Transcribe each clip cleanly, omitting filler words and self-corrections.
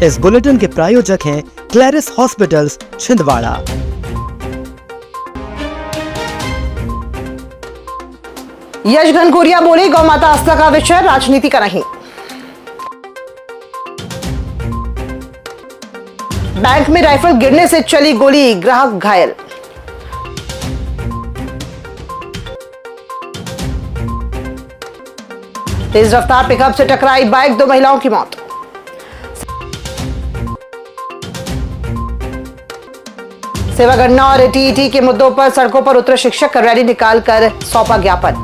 इस बुलेटिन के प्रायोजक हैं क्लैरिस हॉस्पिटल्स छिंदवाड़ा। यश घनघोरिया बोले, गौ माता आस्था का विषय राजनीति का नहीं। बैंक में राइफल गिरने से चली गोली, ग्राहक घायल। तेज रफ्तार पिकअप से टकराई बाइक, 2 महिलाओं की मौत। सेवा गणना और टीईटी के मुद्दों पर सड़कों पर उतरे शिक्षक, रैली निकालकर सौंपा ज्ञापन।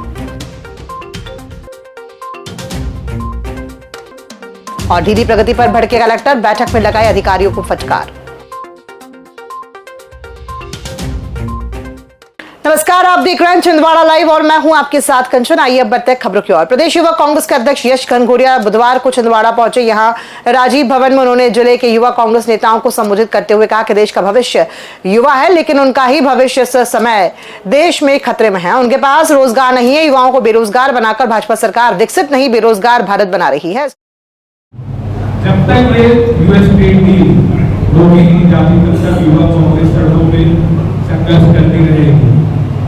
और ढीली प्रगति पर भड़के कलेक्टर, बैठक में लगाए अधिकारियों को फटकार। नमस्कार, आप देख रहे हैं छिंदवाड़ा लाइव और मैं हूं आपके साथ कंचन। आइए अब बढ़ते हैं खबरों की ओर। प्रदेश युवा कांग्रेस के अध्यक्ष यश घनघोरिया बुधवार को छिंदवाड़ा पहुंचे। यहां राजीव भवन में उन्होंने जिले के युवा कांग्रेस नेताओं को संबोधित करते हुए कहा कि देश का भविष्य युवा है, लेकिन उनका ही भविष्य इस समय देश में खतरे में है। उनके पास रोजगार नहीं है। युवाओं को बेरोजगार बनाकर भाजपा सरकार विकसित नहीं, बेरोजगार भारत बना रही है। जब तक ये यूएसपी होगी, जाति तक युवा कांग्रेस सड़कों पे संघर्ष करती रहेगी।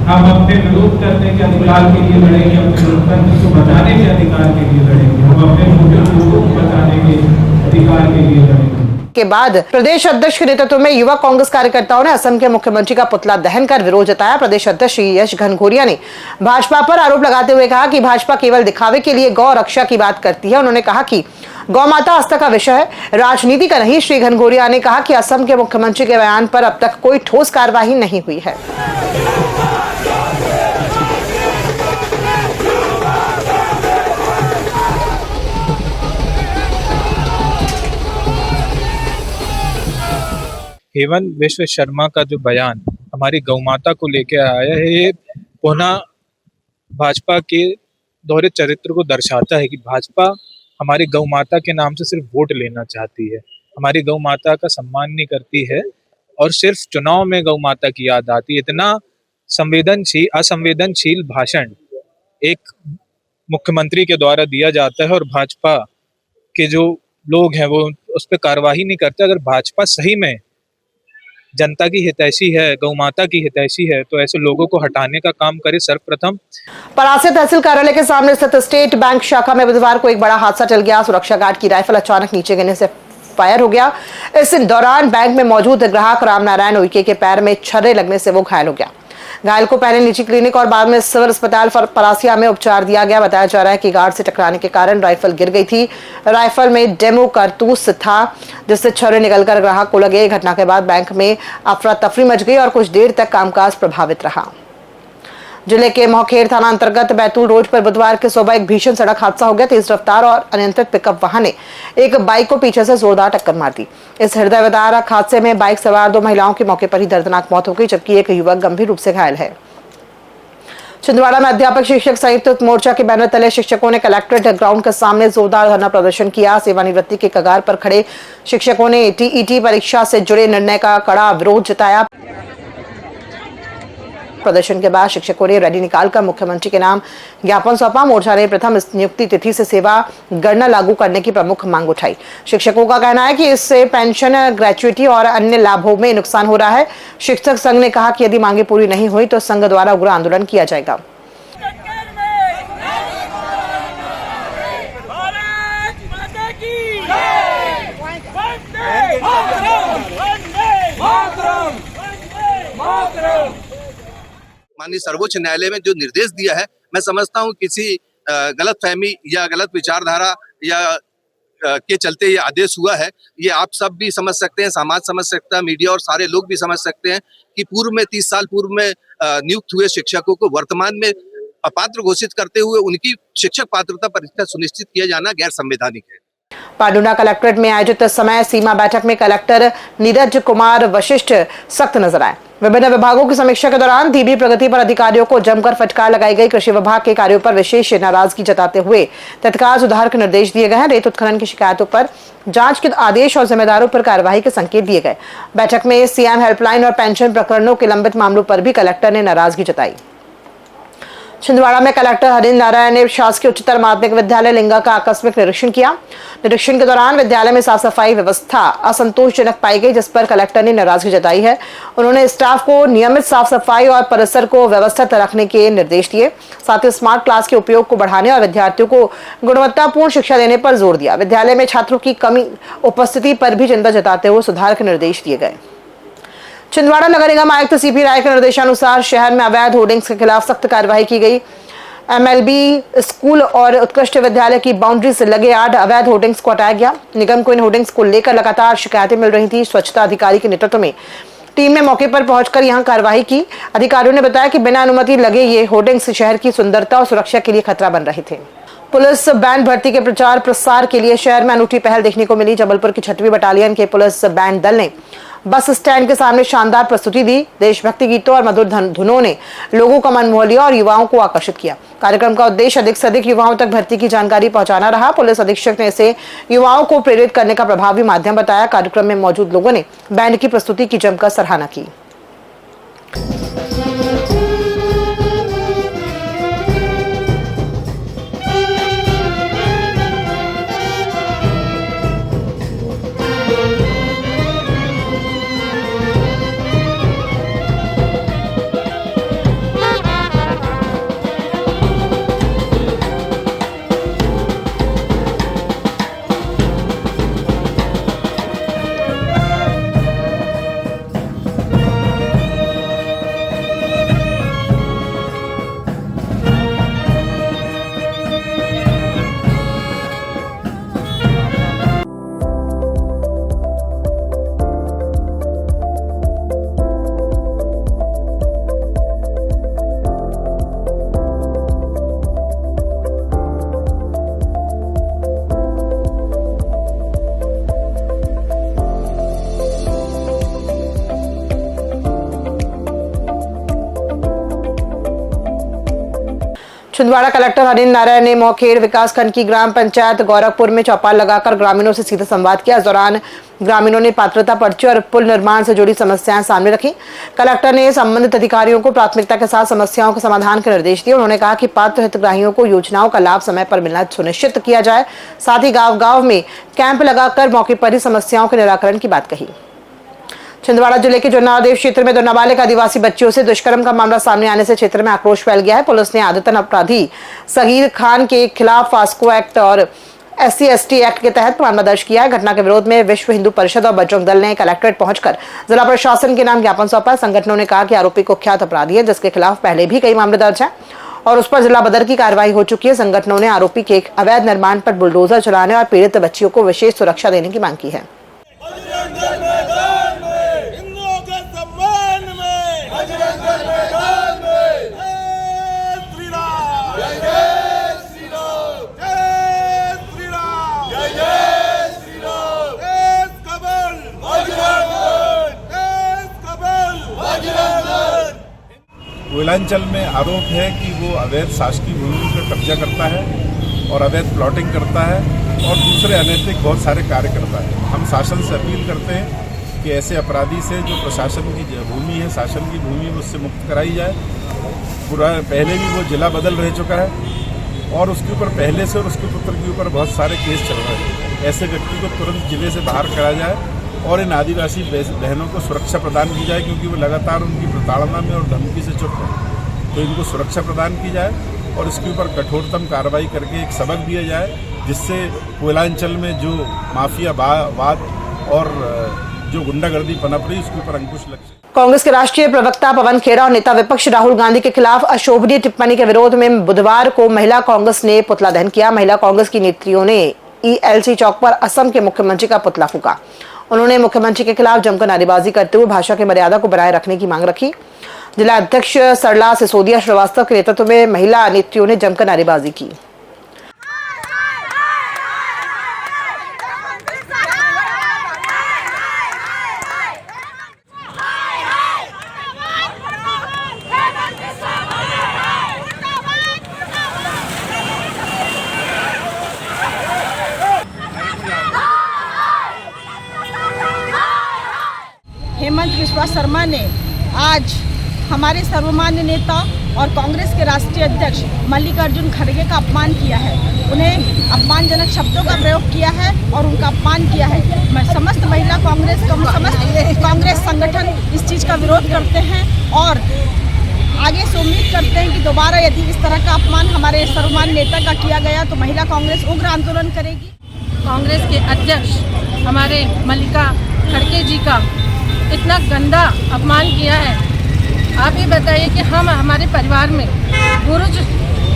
हम अपने विरोध करने के अधिकार के लिए लड़ेंगे, अपने लोकतंत्र को बचाने के अधिकार के लिए लड़ेंगे, हम अपने लोगों को बचाने के अधिकार के लिए लड़ेंगे। के बाद प्रदेश अध्यक्ष के नेतृत्व में युवा कांग्रेस कार्यकर्ताओं ने असम के मुख्यमंत्री का पुतला दहन कर विरोध जताया। प्रदेश अध्यक्ष यश घनघोरिया ने भाजपा पर आरोप लगाते हुए कहा कि भाजपा केवल दिखावे के लिए गौ रक्षा की बात करती है। उन्होंने कहा कि गौ माता आस्था का विषय है, राजनीति का नहीं। श्री घनघोरिया ने कहा कि असम के मुख्यमंत्री के बयान पर अब तक कोई ठोस कार्रवाई नहीं हुई है। हेमंत विश्व शर्मा का जो बयान हमारी गौ माता को लेकर आया है, ये पुनः भाजपा के दोहरे चरित्र को दर्शाता है कि भाजपा हमारी गौ माता के नाम से सिर्फ वोट लेना चाहती है, हमारी गौ माता का सम्मान नहीं करती है और सिर्फ चुनाव में गौ माता की याद आती है। इतना असंवेदनशील भाषण एक मुख्यमंत्री के द्वारा दिया जाता है और भाजपा के जो लोग हैं वो उस पर कार्रवाई नहीं करते। अगर भाजपा सही में जनता की हितैषी है, गौ माता की हितैषी है, तो ऐसे लोगों को हटाने का काम करे सर्वप्रथम। पलासी तहसील कार्यालय के सामने स्थित स्टेट बैंक शाखा में बुधवार को एक बड़ा हादसा टल गया। सुरक्षा गार्ड की राइफल अचानक नीचे गिरने से फायर हो गया। इस दौरान बैंक में मौजूद ग्राहक रामनारायण उइके के पैर में छर्रे लगने से वो घायल हो गया। घायल को पहले निजी क्लिनिक और बाद में सिविल अस्पताल पलासिया में उपचार दिया गया। बताया जा रहा है कि गार्ड से टकराने के कारण राइफल गिर गई थी। राइफल में डेमो कारतूस था, जिससे छर्रे निकलकर ग्राहक को लगे। घटना के बाद बैंक में अफरा तफरी मच गई और कुछ देर तक कामकाज प्रभावित रहा। जिले के मोहखेड़ थाना अंतर्गत बैतूल रोड पर बुधवार के सुबह एक भीषण सड़क हादसा हो गया। तेज रफ्तार और अनियंत्रित पिकअप वाहन ने एक बाइक को पीछे से जोरदार टक्कर मार दी। इस हृदय विदारक हादसे में बाइक सवार 2 महिलाओं की मौके पर ही दर्दनाक मौत हो गई, जबकि एक युवक गंभीर रूप से घायल है। छिंदवाड़ा में अध्यापक शिक्षक संयुक्त मोर्चा के बैनर तले शिक्षकों ने कलेक्ट्रेट ग्राउंड के सामने जोरदार धरना प्रदर्शन किया। सेवानिवृत्ति के कगार पर खड़े शिक्षकों ने टीईटी परीक्षा से जुड़े निर्णय का कड़ा विरोध जताया। प्रदर्शन के बाद शिक्षकों ने रैली निकालकर मुख्यमंत्री के नाम ज्ञापन सौंपा। मोर्चा ने प्रथम नियुक्ति तिथि से सेवा गणना लागू करने की प्रमुख मांग उठाई। शिक्षकों का कहना है कि इससे पेंशन, ग्रेच्युटी और अन्य लाभों में नुकसान हो रहा है। शिक्षक संघ ने कहा कि यदि मांगे पूरी नहीं हुई तो संघ द्वारा उग्र आंदोलन किया जाएगा। माननीय सर्वोच्च न्यायालय में जो निर्देश दिया है, मैं समझता हूं किसी गलतफहमी या गलत विचारधारा या के चलते ये आदेश हुआ है। ये आप सब भी समझ सकते हैं, समाज समझ सकता है, मीडिया और सारे लोग भी समझ सकते हैं कि पूर्व में 30 साल पूर्व में नियुक्त हुए शिक्षकों को वर्तमान में अपात्र घोषित करते हुए उनकी शिक्षक पात्रता परीक्षा सुनिश्चित किया जाना गैर संवैधानिक है। पांडुना कलेक्ट्रेट में आयोजित समय सीमा बैठक में कलेक्टर नीरज कुमार वशिष्ठ सख्त नजर आए। विभिन्न विभागों की समीक्षा के दौरान धीमी प्रगति पर अधिकारियों को जमकर फटकार लगाई गई। कृषि विभाग के कार्यों पर विशेष नाराजगी जताते हुए तत्काल सुधार के निर्देश दिए गए हैं। रेत उत्खनन की शिकायतों पर जांच के आदेश और जिम्मेदारों पर कार्रवाई के संकेत दिए गए। बैठक में सीएम हेल्पलाइन और पेंशन प्रकरणों के लंबित मामलों पर भी कलेक्टर ने नाराजगी जताई। छिंदवाड़ा में कलेक्टर हरिंद्र नारायण ने शासकीय उच्चतर माध्यमिक विद्यालय लिंगा का आकस्मिक निरीक्षण किया। निरीक्षण के दौरान विद्यालय में साफ सफाई व्यवस्था असंतोषजनक पाई गई, जिस पर कलेक्टर ने नाराजगी जताई है। उन्होंने स्टाफ को नियमित साफ सफाई और परिसर को व्यवस्थित रखने के निर्देश दिए। साथ ही स्मार्ट क्लास के उपयोग को बढ़ाने और विद्यार्थियों को गुणवत्तापूर्ण शिक्षा देने पर जोर दिया। विद्यालय में छात्रों की कमी उपस्थिति पर भी चिंता जताते हुए सुधार के निर्देश दिए गए। छिंदवाड़ा नगर निगम आयुक्त सीपी राय के निर्देशानुसार शहर में अवैध होर्डिंग्स के खिलाफ सख्त कार्रवाई की गई। एमएलबी स्कूल और उत्कृष्ट विद्यालय की बाउंड्री से लगे 8 अवैध होर्डिंग्स को हटाया गया। निगम को इन होर्डिंग्स को लेकर लगातार शिकायतें मिल रही थी। स्वच्छता अधिकारी के नेतृत्व में टीम ने मौके पर पहुंचकर यहां कार्रवाई की। अधिकारियों ने बताया कि बिना अनुमति लगे ये होर्डिंग्स शहर की सुंदरता और सुरक्षा के लिए खतरा बन रहे थे। पुलिस बैंड भर्ती के प्रचार प्रसार के लिए शहर में अनूठी पहल देखने को मिली। जबलपुर की 6वीं बटालियन के पुलिस बैंड दल ने बस स्टैंड के सामने शानदार प्रस्तुति दी। देशभक्ति गीतों और मधुर धुनों ने लोगों का मन मोह लिया और युवाओं को आकर्षित किया। कार्यक्रम का उद्देश्य अधिक से अधिक युवाओं तक भर्ती की जानकारी पहुंचाना रहा। पुलिस अधीक्षक ने इसे युवाओं को प्रेरित करने का प्रभावी माध्यम बताया। कार्यक्रम में मौजूद लोगों ने बैंड की प्रस्तुति की जमकर सराहना की। छिंदवाड़ा कलेक्टर हरिंद्र नारायण ने मोखेड़ विकासखंड की ग्राम पंचायत गौरखपुर में चौपाल लगाकर ग्रामीणों से सीधा संवाद किया। इस दौरान ग्रामीणों ने पात्रता पर्ची और पुल निर्माण से जुड़ी समस्याएं सामने रखी। कलेक्टर ने संबंधित अधिकारियों को प्राथमिकता के साथ समस्याओं के समाधान के निर्देश दिए। उन्होंने कहा कि पात्र हितग्राहियों को योजनाओं का लाभ समय पर मिलना सुनिश्चित किया जाए। साथ ही गाँव-गाँव में कैंप लगाकर मौके पर ही समस्याओं के निराकरण की बात कही। छिंदवाड़ा जिले के जोनादेव क्षेत्र में 2 नाबालिग आदिवासी बच्चियों से दुष्कर्म का मामला सामने आने से क्षेत्र में आक्रोश फैल गया है। पुलिस ने आदतन अपराधी सगीर खान के खिलाफ फास्को एक्ट और SC/ST एक्ट के तहत मामला दर्ज किया है। घटना के विरोध में विश्व हिंदू परिषद और बजरंग दल ने कलेक्ट्रेट पहुंचकर जिला प्रशासन के नाम ज्ञापन सौंपा। संगठनों ने कहा कि आरोपी कुख्यात अपराधी है, जिसके खिलाफ पहले भी कई मामले दर्ज हैं और उस पर जिला बदर की कार्रवाई हो चुकी है। संगठनों ने आरोपी के अवैध निर्माण पर बुलडोजर चलाने और पीड़ित बच्चियों को विशेष सुरक्षा देने की मांग की है। कोयलांचल में आरोप है कि वो अवैध शासकीय भूमि पर कब्जा करता है और अवैध प्लॉटिंग करता है और दूसरे अनैतिक बहुत सारे कार्य करता है। हम शासन से अपील करते हैं कि ऐसे अपराधी से जो प्रशासन की भूमि है, शासन की भूमि, उससे मुक्त कराई जाए। पहले भी वो जिला बदल रह चुका है और उसके ऊपर पहले से और उसके पुत्र के ऊपर बहुत सारे केस चल रहे हैं। ऐसे व्यक्ति को तुरंत जिले से बाहर करा जाए और इन आदिवासी बहनों को सुरक्षा प्रदान की जाए, क्योंकि वो लगातार उनकी प्रताड़ना में और धमकी से चुप है। तो इनको सुरक्षा प्रदान की जाए और इसके ऊपर कठोरतम कार्रवाई करके एक सबक दिया जाए, जिससे कोयलांचल में जो माफिया वाद और जो गुंडागर्दी पनप रही उसके ऊपर अंकुश लग सके। कांग्रेस के राष्ट्रीय प्रवक्ता पवन खेड़ा और नेता विपक्ष राहुल गांधी के खिलाफ अशोभनीय टिप्पणी के विरोध में बुधवार को महिला कांग्रेस ने पुतला दहन किया। महिला कांग्रेस की नेत्रियों ने ELC चौक पर असम के मुख्यमंत्री का पुतला फूंका। उन्होंने मुख्यमंत्री के खिलाफ जमकर नारेबाजी करते हुए भाषा की मर्यादा को बनाए रखने की मांग रखी। जिला अध्यक्ष सरला सिसोदिया श्रीवास्तव के नेतृत्व में महिला नेत्रियों ने जमकर नारेबाजी की। हेमंत बिस्वा शर्मा ने आज हमारे सर्वमान्य नेता और कांग्रेस के राष्ट्रीय अध्यक्ष मल्लिकार्जुन खड़गे का अपमान किया है, उन्हें अपमानजनक शब्दों का प्रयोग किया है और उनका अपमान किया है। मैं समस्त महिला कांग्रेस समस्त कांग्रेस संगठन इस चीज़ का विरोध करते हैं और आगे से उम्मीद करते हैं कि दोबारा यदि इस तरह का अपमान हमारे सर्वमान्य नेता का किया गया तो महिला कांग्रेस उग्र आंदोलन करेगी। कांग्रेस के अध्यक्ष हमारे मल्लिका खड़गे जी का इतना गंदा अपमान किया है। आप ये बताइए कि हम हमारे परिवार में बुजुर्ग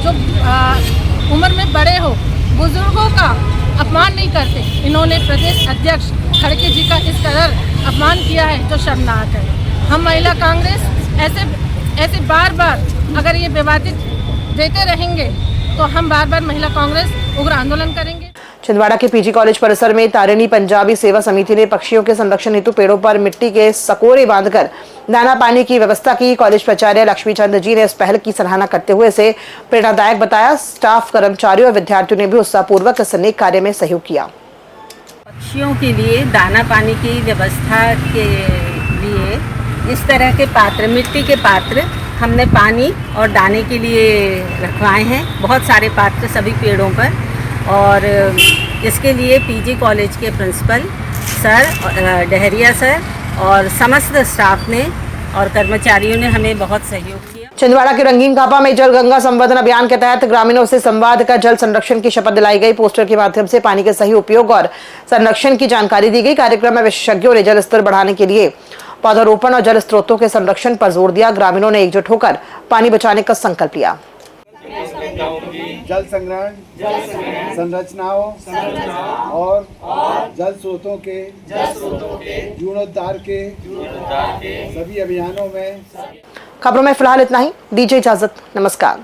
जो उम्र में बड़े हो, बुजुर्गों का अपमान नहीं करते। इन्होंने प्रदेश अध्यक्ष खड़गे जी का इस कदर अपमान किया है जो शर्मनाक है। हम महिला कांग्रेस ऐसे बार बार अगर ये विवादित देते रहेंगे तो हम बार बार महिला कांग्रेस उग्र आंदोलन करेंगे। छिंदवाड़ा के पीजी कॉलेज परिसर में तारिणी पंजाबी सेवा समिति ने पक्षियों के संरक्षण हेतु पेड़ों पर मिट्टी के सकोरे बांधकर दाना पानी की व्यवस्था की। कॉलेज प्राचार्य लक्ष्मीचंद जी ने इस पहल की सराहना करते हुए इसे प्रेरणादायक बताया। स्टाफ, कर्मचारियों और विद्यार्थियों ने भी उत्साहपूर्वक इस नेक कार्य में सहयोग किया। पक्षियों के लिए दाना पानी की व्यवस्था के लिए इस तरह के पात्र, मिट्टी के पात्र हमने पानी और दाने के लिए रखवाए हैं, बहुत सारे पात्र सभी पेड़ों पर। और इसके लिए पीजी कॉलेज के प्रिंसिपल सर, डहरिया सर और समस्त स्टाफ ने और कर्मचारियों ने हमें बहुत सहयोग किया। छिंदवाड़ा के रंगीन कापा में जल गंगा संवर्धन अभियान के तहत ग्रामीणों से संवाद कर जल संरक्षण की शपथ दिलाई गई। पोस्टर के माध्यम से पानी के सही उपयोग और संरक्षण की जानकारी दी गई। कार्यक्रम में विशेषज्ञों ने जल स्तर बढ़ाने के लिए पौधारोपण और जल स्रोतों के संरक्षण पर जोर दिया। ग्रामीणों ने एकजुट होकर पानी बचाने का संकल्प लिया। जल संग्रहण, संरचनाओं और जल स्रोतों के जीर्णोद्धार के सभी अभियानों में। खबरों में फिलहाल इतना ही। दीजिए इजाजत। नमस्कार।